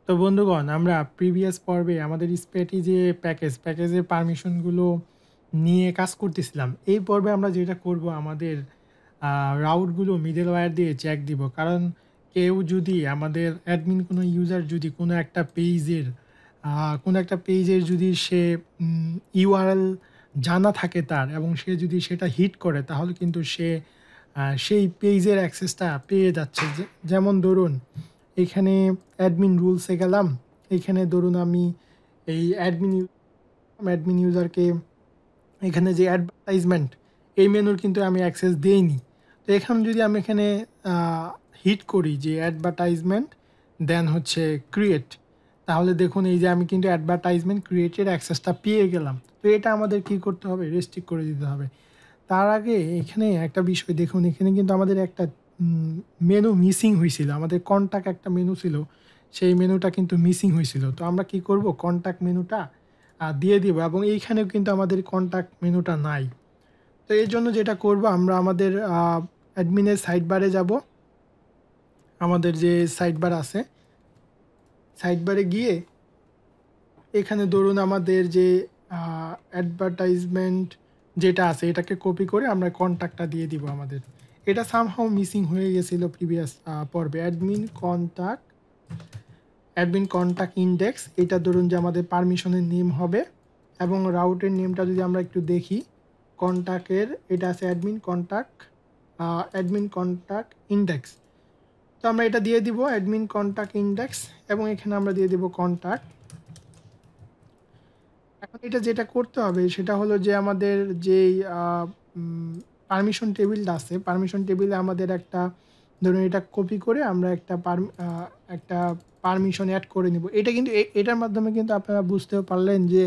তো বন্ধুগণ, আমরা প্রিভিয়াস পর্বে আমাদের স্প্যাটি যে প্যাকেজের পারমিশনগুলো নিয়ে কাজ করতেছিলাম। এই পর্বে আমরা যেটা করব, আমাদের রাউটগুলো মিডল ওয়্যার দিয়ে চেক দিব। কারণ কেউ যদি আমাদের অ্যাডমিন কোনো ইউজার যদি কোনো একটা পেজের যদি সে ইউআরএল জানা থাকে তার, এবং সে যদি সেটা হিট করে, তাহলে কিন্তু সে সেই পেজের অ্যাক্সেসটা পেয়ে যাচ্ছে। যেমন ধরুন, এখানে অ্যাডমিন রুলসে গেলাম। এখানে ধরুন আমি এই অ্যাডমিন ইউজারকে এখানে যে অ্যাডভার্টাইজমেন্ট, এই মেনুর কিন্তু আমি অ্যাক্সেস দেইনি। তো এখন যদি আমি এখানে হিট করি যে অ্যাডভার্টাইজমেন্ট, দেন হচ্ছে ক্রিয়েট, তাহলে দেখুন এই যে আমি কিন্তু অ্যাডভার্টাইজমেন্ট ক্রিয়েটের অ্যাক্সেসটা পেয়ে গেলাম। তো এটা আমাদের কি করতে হবে? রেস্ট্রিক্ট করে দিতে হবে। তার আগে এখানে একটা বিষয় দেখুন, এখানে কিন্তু আমাদের একটা মেনু মিসিং হয়েছিল। আমাদের কন্টাক্ট একটা মেনু ছিল, সেই মেনুটা কিন্তু মিসিং হয়েছিল। তো আমরা কি করব? কন্টাক্ট মেনুটা দিয়ে দিব, এবং এইখানেও কিন্তু আমাদের কন্টাক্ট মেনুটা নাই। তো এর জন্য যেটা করব, আমরা আমাদের অ্যাডমিনের সাইড বারে যাব। আমাদের যে সাইড বার আছে, সাইড বারে গিয়ে এখানে ধরুন আমাদের যে অ্যাডভার্টাইজমেন্ট যেটা আছে, এটাকে কপি করে আমরা কন্ট্যাক্টটা দিয়ে দিব আমাদের। এটা সামহাও মিসিং হয়ে গেছিলো প্রিভিয়াস পর্বে। অ্যাডমিন কন্ট্যাক্ট ইন্ডেক্স, এটা ধরুন যে আমাদের পারমিশনের নেম হবে, এবং রাউটের নেমটা যদি আমরা একটু দেখি, কন্ট্যাক্টের এটা আছে অ্যাডমিন কন্ট্যাক্ট ইন্ডেক্স। তো আমরা এটা দিয়ে দিব অ্যাডমিন কন্ট্যাক্ট ইন্ডেক্স, এবং এখানে আমরা দিয়ে দিব কন্ট্যাক্ট। এখন এটা যেটা করতে হবে সেটা হলো যে আমাদের যেই পারমিশন টেবিলটা আছে, পারমিশন টেবিলে আমাদের একটা, ধরুন এটা কপি করে আমরা একটা পারমিশন অ্যাড করে নিব। এটা কিন্তু এটার মাধ্যমে কিন্তু আপনারা বুঝতেও পারলেন যে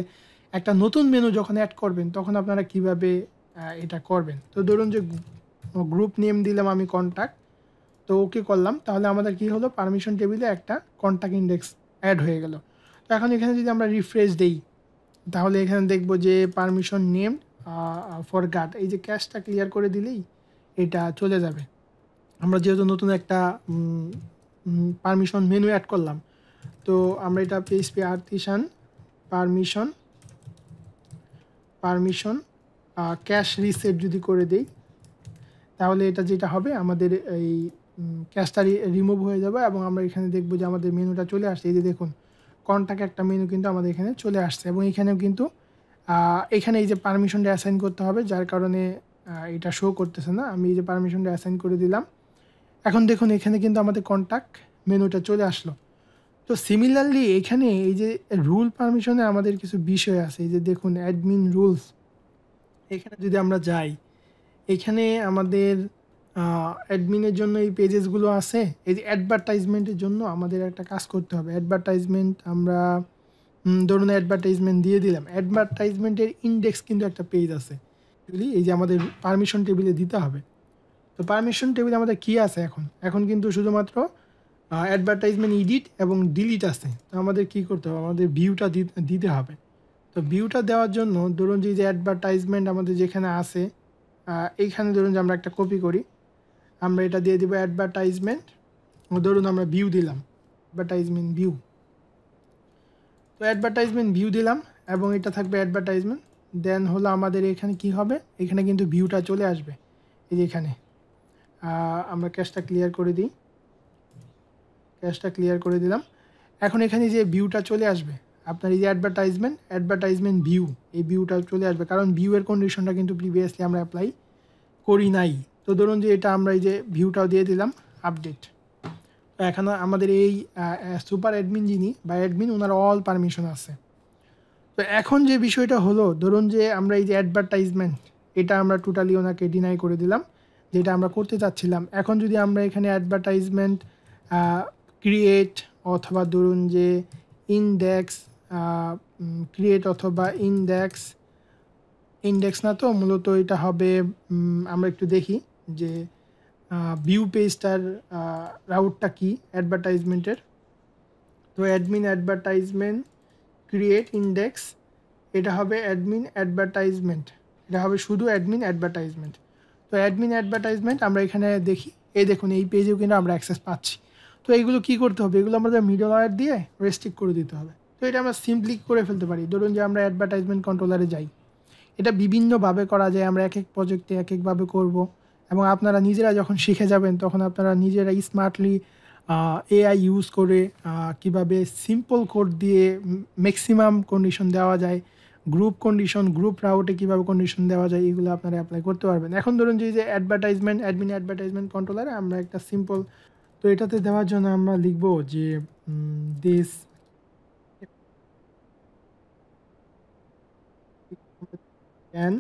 একটা নতুন মেনু যখন অ্যাড করবেন, তখন আপনারা কিভাবে এটা করবেন। তো ধরুন যে গ্রুপ নেম দিলাম আমি কন্ট্যাক্ট, তো ওকে করলাম, তাহলে আমাদের কি হলো? পারমিশন টেবিলে একটা কন্ট্যাক্ট ইন্ডেক্স অ্যাড হয়ে গেল। তো এখন এখানে যদি আমরা রিফ্রেশ দেই, তাহলে এখানে দেখব যে পারমিশন নেম ফর গার্ড, এই যে ক্যাশটা ক্লিয়ার করে দিলেই এটা চলে যাবে। আমরা যেহেতু নতুন একটা পারমিশন মেনু অ্যাড করলাম, তো আমরা এটা PHP artisan permission cash reset যদি করে দেই, তাহলে এটা যেটা হবে, আমাদের এই ক্যাশটা রিমুভ হয়ে যাবে, এবং আমরা এখানে দেখব যে আমাদের মেনুটা চলে আসছে। এই যে দেখুন, কন্ট্যাক্ট একটা মেনু কিন্তু আমাদের এখানে চলে আসছে, এবং এখানেও কিন্তু এখানে এই যে পারমিশনটা অ্যাসাইন করতে হবে, যার কারণে এটা শো করতেছে না। আমি এই যে পারমিশনটা অ্যাসাইন করে দিলাম, এখন দেখুন এখানে কিন্তু আমাদের কন্ট্যাক্ট মেনুটা চলে আসলো। তো সিমিলারলি এখানে এই যে রুল পারমিশনে আমাদের কিছু বিষয় আছে। এই যে দেখুন অ্যাডমিন রুলস, এখানে যদি আমরা যাই, এখানে আমাদের অ্যাডমিনের জন্য এই পেজেসগুলো আছে। এই যে অ্যাডভার্টাইজমেন্টের জন্য আমাদের একটা কাজ করতে হবে। অ্যাডভার্টাইজমেন্ট আমরা ধরুন অ্যাডভার্টাইজমেন্ট দিয়ে দিলাম। অ্যাডভার্টাইজমেন্টের ইন্ডেক্স কিন্তু একটা পেজ আছে, এই যে আমাদের পারমিশন টেবিলে দিতে হবে। তো পারমিশন টেবিলে আমাদের কী আছে? এখন কিন্তু শুধুমাত্র অ্যাডভার্টাইজমেন্ট এডিট এবং ডিলিট আছে। তো আমাদের কী করতে হবে? আমাদের ভিউটা দিতে হবে। তো ভিউটা দেওয়ার জন্য ধরুন যে অ্যাডভার্টাইজমেন্ট আমাদের যেখানে আছে, এইখানে ধরুন যে আমরা একটা কপি করি, আমরা এটা দিয়ে দিব অ্যাডভার্টাইজমেন্ট, ধরুন আমরা ভিউ দিলাম, অ্যাডভার্টাইজমেন্ট ভিউ। তো অ্যাডভার্টাইজমেন্ট ভিউ দিলাম, এবং এটা থাকবে অ্যাডভার্টাইজমেন্ট। দেন হলো আমাদের এখানে কি হবে? এখানে কিন্তু ভিউটা চলে আসবে। এই যে এখানে আমরা ক্যাশটা ক্লিয়ার করে দিই, ক্যাশটা ক্লিয়ার করে দিলাম। এখন এখানে যে ভিউটা চলে আসবে, আপনার এই যে অ্যাডভার্টাইজমেন্ট ভিউ, এই ভিউটা চলে আসবে, কারণ ভিউয়ের কন্ডিশনটা কিন্তু প্রিভিয়াসলি আমরা অ্যাপ্লাই করি নাই। তো ধরুন যে এটা আমরা এই যে ভিউটাও দিয়ে দিলাম আপডেট। তো এখন আমাদের এই সুপার অ্যাডমিন যিনি বা অ্যাডমিন, ওনার অল পারমিশন আছে। তো এখন যে বিষয়টা হলো, ধরুন যে আমরা এই যে অ্যাডভার্টাইজমেন্ট, এটা আমরা টোটালি ওনাকে ডিনাই করে দিলাম, যেটা আমরা করতে চাচ্ছিলাম। এখন যদি আমরা এখানে অ্যাডভার্টাইজমেন্ট ক্রিয়েট, অথবা ধরুন যে ইন্ডেক্স ক্রিয়েট, অথবা ইন্ডেক্স না, তো মূলত এটা হবে, আমরা একটু দেখি যে ভিউ পেজটার রাউটটা কি অ্যাডভার্টাইজমেন্টের। তো অ্যাডভার্টাইজমেন্ট ক্রিয়েট ইন্ডেক্স, এটা হবে অ্যাডভার্টাইজমেন্ট, এটা হবে শুধু অ্যাডভার্টাইজমেন্ট। তো অ্যাডভার্টাইজমেন্ট আমরা এখানে দেখি, এই দেখুন এই পেজেও কিন্তু আমরা অ্যাক্সেস পাচ্ছি। তো এইগুলো কি করতে হবে, এগুলো আমাদের মিডল ওয়্যার দিয়ে রেস্ট্রিক্ট করে দিতে হবে। তো এটা আমরা সিম্পলি করে ফেলতে পারি। ধরুন যে আমরা অ্যাডভার্টাইজমেন্ট কন্ট্রোলারে যাই, এটা বিভিন্নভাবে করা যায়, আমরা এক এক প্রজেক্টে এক একভাবে করব। এবং আপনারা নিজেরা যখন শিখে যাবেন তখন আপনারা নিজেরা স্মার্টলি এআই ইউজ করে কিভাবে সিম্পল কোড দিয়ে ম্যাক্সিমাম কন্ডিশন দেওয়া যায়, গ্রুপ কন্ডিশন, গ্রুপ রাউটে কীভাবে কন্ডিশন দেওয়া যায়, এগুলো আপনারা অ্যাপ্লাই করতে পারবেন। এখন ধরুন যে অ্যাডমিন অ্যাডভার্টাইজমেন্ট কন্ট্রোলারে আমরা একটা সিম্পল, তো এটাতে দেওয়ার জন্য আমরা লিখব যে দিস ক্যান,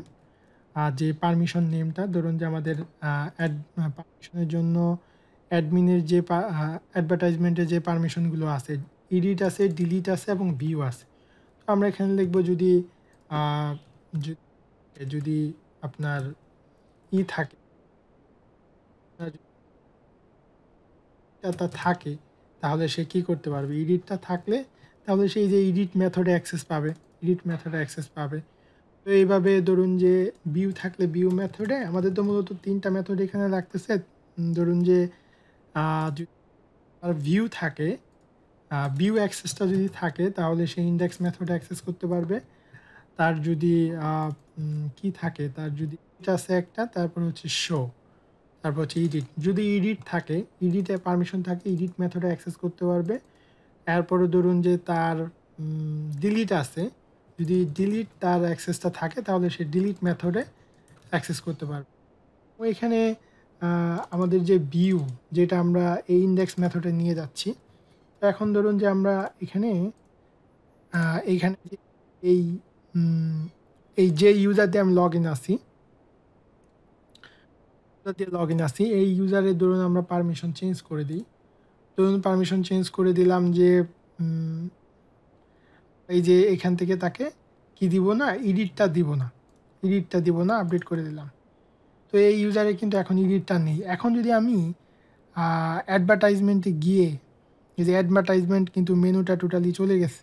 যে পারমিশন নেমটা ধরুন যে আমাদের পারমিশনের জন্য অ্যাডমিনের যে অ্যাডভার্টাইজমেন্টের যে পারমিশনগুলো আছে, এডিট আছে, ডিলিট আছে এবং ভিউ আছে। তো আমরা এখানে লিখব যদি যদি আপনার থাকে, থাকে, তাহলে সে কি করতে পারবে, এডিটটা থাকলে তাহলে সেই যে এডিট মেথডে অ্যাক্সেস পাবে। তো এইভাবে ধরুন যে ভিউ থাকলে ভিউ মেথডে, আমাদের তো মূলত 3টা মেথড এখানে লাগতেছে। ধরুন যে আর ভিউ থাকে, ভিউ অ্যাক্সেসটা যদি থাকে তাহলে সে ইন্ডেক্স মেথডে অ্যাক্সেস করতে পারবে। তার যদি কি থাকে, তার যদি এটা আছে একটা, তারপর হচ্ছে শো, তারপর হচ্ছে এডিট। যদি এডিট থাকে, এডিটে পারমিশন থাকে, এডিট মেথডে অ্যাক্সেস করতে পারবে। এরপরে ধরুন যে তার ডিলিট আছে, যদি ডিলিট তার অ্যাক্সেসটা থাকে তাহলে সে ডিলিট মেথডে অ্যাক্সেস করতে পারবে। ওইখানে আমাদের যে ভিউ, যেটা আমরা এই ইন্ডেক্স মেথডে নিয়ে যাচ্ছি, তো এখন ধরুন যে আমরা এখানে এইখানে এই এই যে ইউজার দিয়ে আমি লগ ইন আছি, এই ইউজারের ধরুন আমরা পারমিশন চেঞ্জ করে দিই। ধরুন পারমিশন চেঞ্জ করে দিলাম যে এই যে এখান থেকে তাকে কি দিব না, এডিটটা দিব না, আপডেট করে দিলাম। তো এই ইউজারে কিন্তু এখন এডিটটা নেই। এখন যদি আমি অ্যাডভার্টাইজমেন্টে গিয়ে, এই যে অ্যাডভার্টাইজমেন্ট কিন্তু মেনুটা টোটালি চলে গেছে।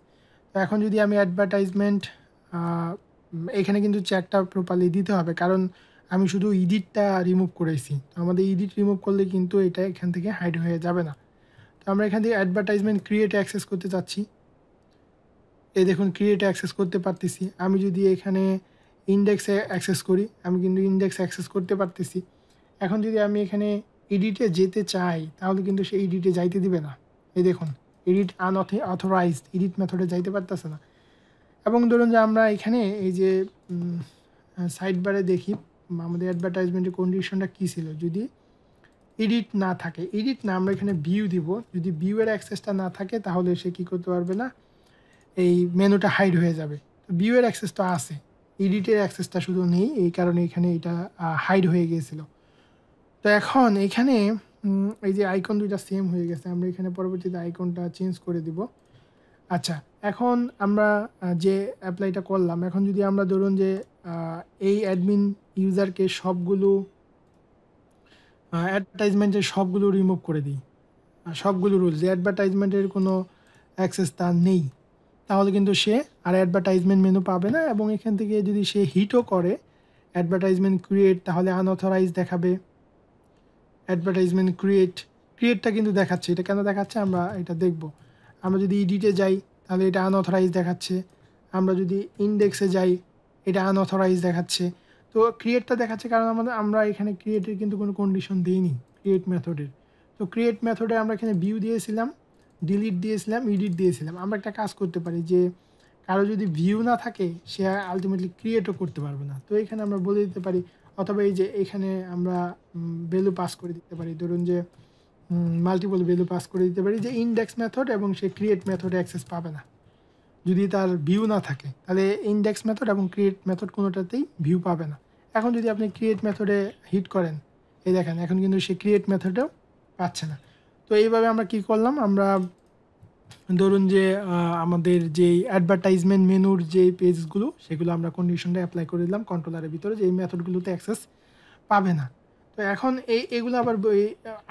তো এখন যদি আমি অ্যাডভার্টাইজমেন্ট, এখানে কিন্তু চেকটা প্রপারলি দিতে হবে, কারণ আমি শুধু এডিটটা রিমুভ করেছি। তো আমাদের এডিট রিমুভ করলে কিন্তু এটা এখান থেকে হাইড হয়ে যাবে না। তো আমরা এখান থেকে অ্যাডভার্টাইজমেন্ট ক্রিয়েটে অ্যাক্সেস করতে চাচ্ছি। এই দেখুন ক্রিয়েটে অ্যাক্সেস করতে পারতেছি। আমি যদি এখানে ইন্ডেক্সে অ্যাক্সেস করি, আমি কিন্তু ইন্ডেক্স অ্যাক্সেস করতে পারতেছি। এখন যদি আমি এখানে এডিটে যেতে চাই তাহলে কিন্তু সে এডিটে যাইতে দিবে না। এই দেখুন এডিট আনঅথরাইজড, এডিট মেথডে যাইতে পারতেছে না। এবং ধরুন যে আমরা এখানে এই যে সাইড বারে দেখি আমাদের অ্যাডভার্টাইজমেন্টের কন্ডিশনটা কী ছিল, যদি এডিট না থাকে, এডিট না, আমরা এখানে ভিউ দিব, যদি ভিউয়ের অ্যাক্সেসটা না থাকে তাহলে সে কী করতে পারবে না, এই মেনুটা হাইড হয়ে যাবে। তো ভিউয়ের অ্যাক্সেসটা আছে, এডিটের অ্যাক্সেসটা শুধু নেই, এই কারণে এখানে এটা হাইড হয়ে গিয়েছিল। তো এখন এখানে এই যে আইকন দুইটা সেম হয়ে গেছে, আমরা এখানে পরবর্তীতে আইকনটা চেঞ্জ করে দিব। আচ্ছা, এখন আমরা যে অ্যাপ্লাইটা করলাম, এখন যদি আমরা ধরুন যে এই অ্যাডমিন ইউজারকে সবগুলো অ্যাডভার্টাইজমেন্টের সবগুলো রিমুভ করে দিই, সবগুলো রুলস, যে অ্যাডভার্টাইজমেন্টের কোনো অ্যাক্সেস তার নেই, তাহলে কিন্তু সে আর অ্যাডভার্টাইজমেন্ট মেনু পাবে না। এবং এখান থেকে যদি সে হিটও করে অ্যাডভার্টাইজমেন্ট ক্রিয়েট, তাহলে আনঅথরাইজ দেখাবে। অ্যাডভার্টাইজমেন্ট ক্রিয়েটটা কিন্তু দেখাচ্ছে, এটা কেন দেখাচ্ছে আমরা এটা দেখব। আমরা যদি এডিটে যাই তাহলে এটা আনঅথরাইজ দেখাচ্ছে, আমরা যদি ইন্ডেক্সে যাই এটা আনঅথরাইজ দেখাচ্ছে। তো ক্রিয়েটটা দেখাচ্ছে কারণ আমরা এখানে ক্রিয়েটের কিন্তু কোনো কন্ডিশন দিইনি ক্রিয়েট মেথডের। তো ক্রিয়েট মেথডে আমরা এখানে ভিউ দিয়েছিলাম, ডিলিট দিয়েছিলাম, এডিট দিয়েছিলাম। আমরা একটা কাজ করতে পারি যে কারো যদি ভিউ না থাকে সে আলটিমেটলি ক্রিয়েটও করতে পারবে না। তো এখানে আমরা বলে দিতে পারি, অথবা এই যে এখানে আমরা ভ্যালু পাস করে দিতে পারি, ধরুন যে মাল্টিপল ভ্যালু পাস করে দিতে পারি যে ইন্ডেক্স মেথড, এবং সে ক্রিয়েট মেথডে অ্যাক্সেস পাবে না। যদি তার ভিউ না থাকে তাহলে ইন্ডেক্স মেথড এবং ক্রিয়েট মেথড কোনোটাতেই ভিউ পাবে না। এখন যদি আপনি ক্রিয়েট মেথডে হিট করেন, এই দেখেন এখন কিন্তু সে ক্রিয়েট মেথডেও পাচ্ছে না। তো এইভাবে আমরা কি করলাম, আমরা ধরুন যে আমাদের যেই অ্যাডভার্টাইজমেন্ট মেনুর যে পেজগুলো সেগুলো আমরা কন্ডিশনটা অ্যাপ্লাই করে দিলাম কন্ট্রোলারের ভিতরে, যে এই মেথডগুলোতে অ্যাক্সেস পাবে না। তো এখন এগুলো আবার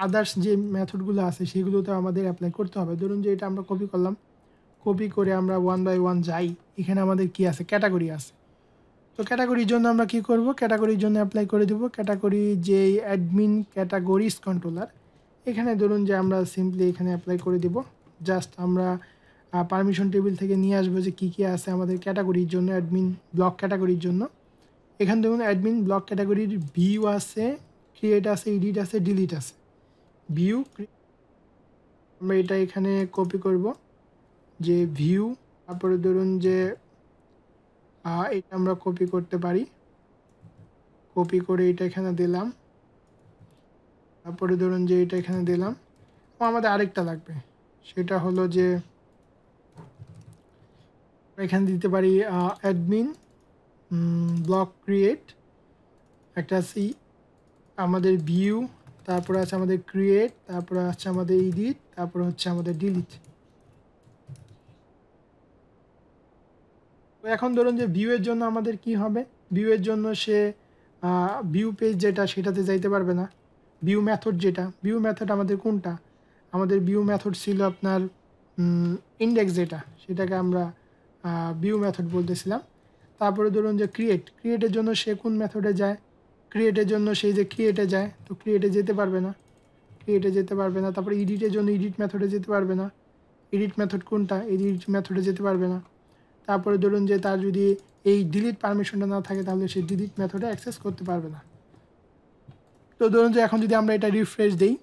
আদার্স যে মেথডগুলো আছে সেগুলোতে আমাদের অ্যাপ্লাই করতে হবে। ধরুন যে এটা আমরা কপি করলাম, কপি করে আমরা 1 বাই 1 যাই, এখানে আমাদের কি আছে, ক্যাটাগরি আছে। তো ক্যাটাগরির জন্য আমরা কি করব, ক্যাটাগরির জন্য অ্যাপ্লাই করে দেব ক্যাটাগরি যে অ্যাডমিন ক্যাটাগরিজ কন্ট্রোলার, এখানে ধরুন যে আমরা সিম্পলি এখানে অ্যাপ্লাই করে দিব। জাস্ট আমরা পারমিশন টেবিল থেকে নিয়ে আসবো যে কী কী আছে আমাদের ক্যাটাগরির জন্য, অ্যাডমিন ব্লক ক্যাটাগরির জন্য। এখানে দেখুন অ্যাডমিন ব্লক ক্যাটাগরির ভিউ আছে, ক্রিয়েট আছে, এডিট আছে, ডিলিট আছে। ভিউ আমরা এটা এখানে কপি করব যে ভিউ, তারপরে ধরুন যে এটা আমরা কপি করতে পারি, কপি করে এটা এখানে দিলাম, তারপরে ধরুন যে এটা এখানে দিলাম। আমাদের আরেকটা লাগবে, সেটা হলো যে এখানে দিতে পারি অ্যাডমিন ব্লক ক্রিয়েট, একটা আছে আমাদের ভিউ, তারপরে আছে আমাদের ক্রিয়েট, তারপরে আছে আমাদের এডিট, তারপরে হচ্ছে আমাদের ডিলিট। তো এখন ধরুন যে ভিউয়ের জন্য আমাদের কি হবে, ভিউয়ের জন্য সে ভিউ পেজ যেটা সেটাতে যাইতে পারবে না। ভিউ মেথড যেটা, ভিউ মেথড আমাদের কোনটা, আমাদের ভিউ মেথড ছিল আপনার ইন্ডেক্স, যেটা সেটাকে আমরা ভিউ মেথড বলতেছিলাম। তারপরে ধরুন যে ক্রিয়েটের জন্য সে কোন মেথডে যায়, ক্রিয়েটের জন্য সেই যে ক্রিয়েটে যায়, তো ক্রিয়েটে যেতে পারবে না, ক্রিয়েটে যেতে পারবে না। তারপরে এডিটের জন্য এডিট মেথডে যেতে পারবে না, এডিট মেথড কোনটা, এডিট মেথডে যেতে পারবে না। তারপরে ধরুন যে তার যদি এই ডিলিট পারমিশনটা না থাকে তাহলে সে ডিলিট মেথডে অ্যাক্সেস করতে পারবে না। তো ধরুন যে এখন যদি আমরা এটা রিফ্রেশ দিই,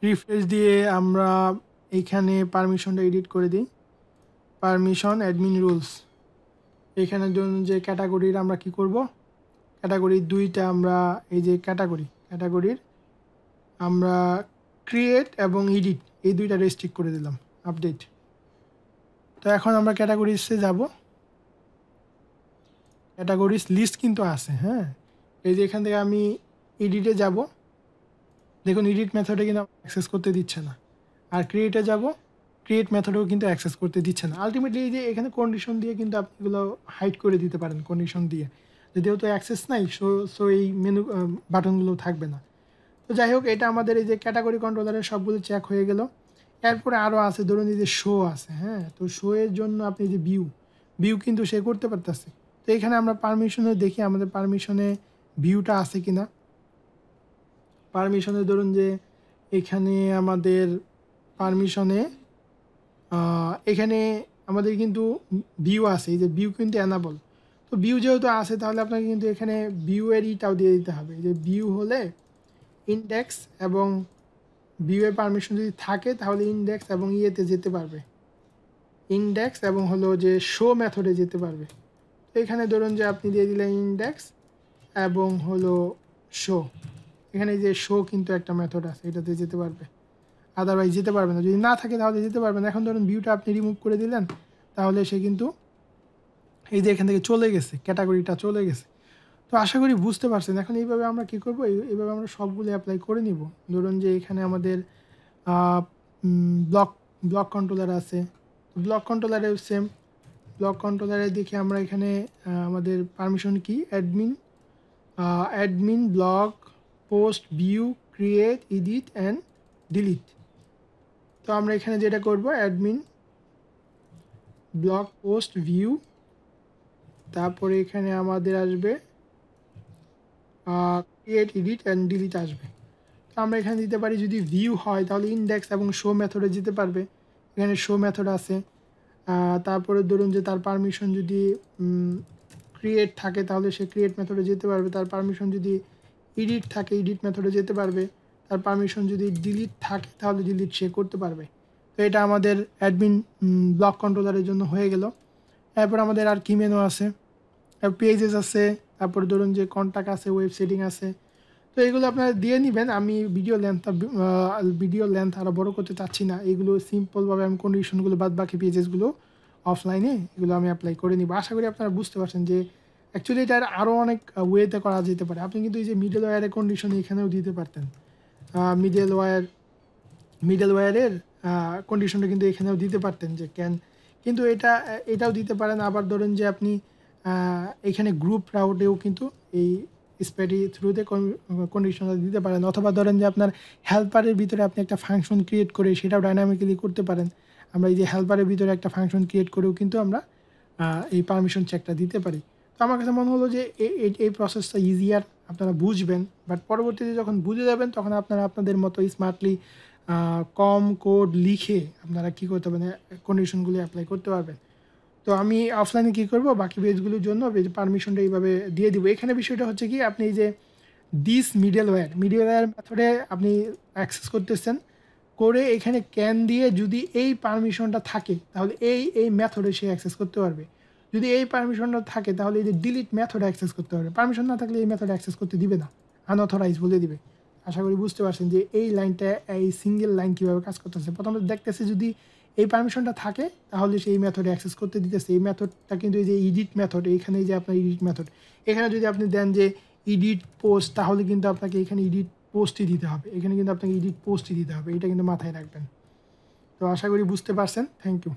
রিফ্রেশ দিয়ে আমরা এইখানে পারমিশনটা এডিট করে দিই, পারমিশন অ্যাডমিন রুলস। এখানে ধরুন যে ক্যাটাগরির আমরা কি করব, ক্যাটাগরির দুইটা আমরা এই যে ক্যাটাগরির আমরা ক্রিয়েট এবং এডিট এই দুইটা রেস্ট্রিক্ট করে দিলাম, আপডেট। তো এখন আমরা ক্যাটাগরিসে যাব, ক্যাটাগরিজ লিস্ট কিন্তু আছে, হ্যাঁ। এই যে এখান থেকে আমি এডিটে যাব, দেখুন এডিট মেথডে কিন্তু অ্যাক্সেস করতে দিচ্ছে না। আর ক্রিয়েটে যাব, ক্রিয়েট মেথডেও কিন্তু অ্যাক্সেস করতে দিচ্ছে না। আলটিমেটলি এই যে এখানে কন্ডিশন দিয়ে কিন্তু আপনি এগুলো হাইড করে দিতে পারেন, কন্ডিশন দিয়ে, যেহেতু অ্যাক্সেস নাই সো এই মেনু বাটনগুলো থাকবে না। তো যাই হোক, এটা আমাদের এই যে ক্যাটাগরি কন্ট্রোলারের সবগুলো চেক হয়ে গেল। এরপরে আরও আছে, ধরুন এই যে শো আছে, হ্যাঁ। তো শো এর জন্য আপনি যে ভিউ কিন্তু সে করতে পারতেছে। তো এখানে আমরা পারমিশনে দেখি আমাদের পারমিশনে ভিউটা আছে কি না। পারমিশনে ধরুন যে এখানে আমাদের পারমিশনে এখানে আমাদের কিন্তু ভিউ আছে, এই যে ভিউ কিন্তু অ্যানাবল। তো ভিউ যেহেতু আছে তাহলে আপনাকে কিন্তু এখানে ভিউয়ের ইটাও দিয়ে দিতে হবে, যে ভিউ হলে ইন্ডেক্স এবং ভিউয়ের পারমিশন যদি থাকে তাহলে ইন্ডেক্স এবং ইয়েতে যেতে পারবে, ইন্ডেক্স এবং হলো যে শো মেথডে যেতে পারবে। তো এখানে ধরুন যে আপনি দিয়ে দিলেন ইন্ডেক্স এবং হলো শো, এখানে যে শো কিন্তু একটা মেথড আছে, এটাতে যেতে পারবে, আদারওয়াইজ যেতে পারবে না। যদি না থাকে তাহলে যেতে পারবে না। এখন ধরুন ভিউটা আপনি রিমুভ করে দিলেন, তাহলে সে কিন্তু এই যে এখান থেকে চলে গেছে, ক্যাটাগরিটা চলে গেছে। তো আশা করি বুঝতে পারছেন। এখন এইভাবে আমরা কী করবো, এইভাবে আমরা সবগুলো অ্যাপ্লাই করে নিব। ধরুন যে এখানে আমাদের ব্লক কন্ট্রোলার আছে, ব্লক কন্ট্রোলারেও সেম, ব্লক কন্ট্রোলারের দিকে আমরা এখানে আমাদের পারমিশন কি, admin block post view create edit and delete. তো আমরা এখানে যেটা করব, অ্যাডমিন ব্লক পোস্ট ভিউ, তারপরে এখানে আমাদের আসবে ক্রিয়েট এডিট অ্যান্ড ডিলিট আসবে। তো আমরা এখানে দিতে পারি, যদি ভিউ হয় তাহলে ইন্ডেক্স এবং শো মেথডে যেতে পারবে, এখানে শো মেথড আছে। তারপরে ধরুন যে তার পারমিশন যদি ক্রিয়েট থাকে তাহলে সে ক্রিয়েট মেথডে যেতে পারবে, তার পারমিশন যদি এডিট থাকে এডিট মেথডে যেতে পারবে, তার পারমিশন যদি ডিলিট থাকে তাহলে ডিলিট সে করতে পারবে। তো এটা আমাদের অ্যাডমিন ব্লক কন্ট্রোলারের জন্য হয়ে গেল। এরপর আমাদের আর কি মেনু আছে, পেজেস আছে, তারপর ধরুন যে কন্ট্যাক্ট আছে, ওয়েব সেটিং আছে। তো এগুলো আপনারা দিয়ে নেবেন। আমি ভিডিও লেন্থ আরও বড় করতে চাচ্ছি না, এগুলো সিম্পলভাবে আমি কন্ডিশনগুলো বাদ বাকি পেজেসগুলো অফলাইনে এগুলো আমি অ্যাপ্লাই করে নিব। আশা করি আপনারা বুঝতে পারছেন যে অ্যাকচুয়ালি এটার আরও অনেক ওয়েতে করা যেতে পারে। আপনি কিন্তু এই যে মিডল ওয়্যারের কন্ডিশন এখানেও দিতে পারতেন, মিডল ওয়্যারের কন্ডিশনটা কিন্তু এখানেও দিতে পারতেন যে কিন্তু এটাও দিতে পারেন। আবার ধরুন যে আপনি এখানে গ্রুপ রাউটেও কিন্তু এই স্প্যাডি থ্রুতে কন্ডিশনটা দিতে পারেন, অথবা ধরেন যে আপনার হেল্পারের ভিতরে আপনি একটা ফাংশন ক্রিয়েট করে সেটাও ডাইনামিক্যালি করতে পারেন। আমরা এই যে হেল্পারের ভিতরে একটা ফাংশন ক্রিয়েট করেও কিন্তু আমরা এই পারমিশন চেকটা দিতে পারি। তো আমার কাছে মনে হলো যে এই প্রসেসটা ইজিয়ার, আপনারা বুঝবেন, বাট পরবর্তীতে যখন বুঝে যাবেন তখন আপনারা আপনাদের মতো স্মার্টলি কম কোড লিখে আপনারা কী করতে পারবেন, কন্ডিশনগুলি অ্যাপ্লাই করতে পারবেন। তো আমি অফলাইনে কী করব, বাকি পেজগুলোর জন্য পারমিশনটা এইভাবে দিয়ে দিব। এখানে বিষয়টা হচ্ছে কি, আপনি এই যে দিস মিডলওয়্যার মেথডে আপনি অ্যাক্সেস করতেছেন, করে এখানে ক্যান দিয়ে যদি এই পারমিশনটা থাকে তাহলে এই মেথডে সে অ্যাক্সেস করতে পারবে। যদি এই পারমিশনটা থাকে তাহলে এই যে ডিলিট মেথডে অ্যাক্সেস করতে পারবে। পারমিশন না থাকলে এই মেথডে অ্যাক্সেস করতে দিবে না, আনঅথরাইজ বলে দিবে। আশা করি বুঝতে পারছেন যে এই লাইনটা, এই সিঙ্গেল লাইন কীভাবে কাজ করতেছে। প্রথমে দেখতেছে যদি এই পারমিশনটা থাকে তাহলে সেই মেথডে অ্যাক্সেস করতে দিতেছে। এই মেথডটা কিন্তু এই যে এডিট মেথড, এইখানে যে আপনার এডিট মেথড, এখানে যদি আপনি দেন যে এডিট পোস্ট, তাহলে কিন্তু আপনাকে এখানে এডিট পোস্টই দিতে হবে, এখানে কিন্তু আপনাকে এডিট পোস্টই দিতে হবে। এটা কিন্তু মাথায় রাখবেন। তো আশা করি বুঝতে পারছেন। Thank you.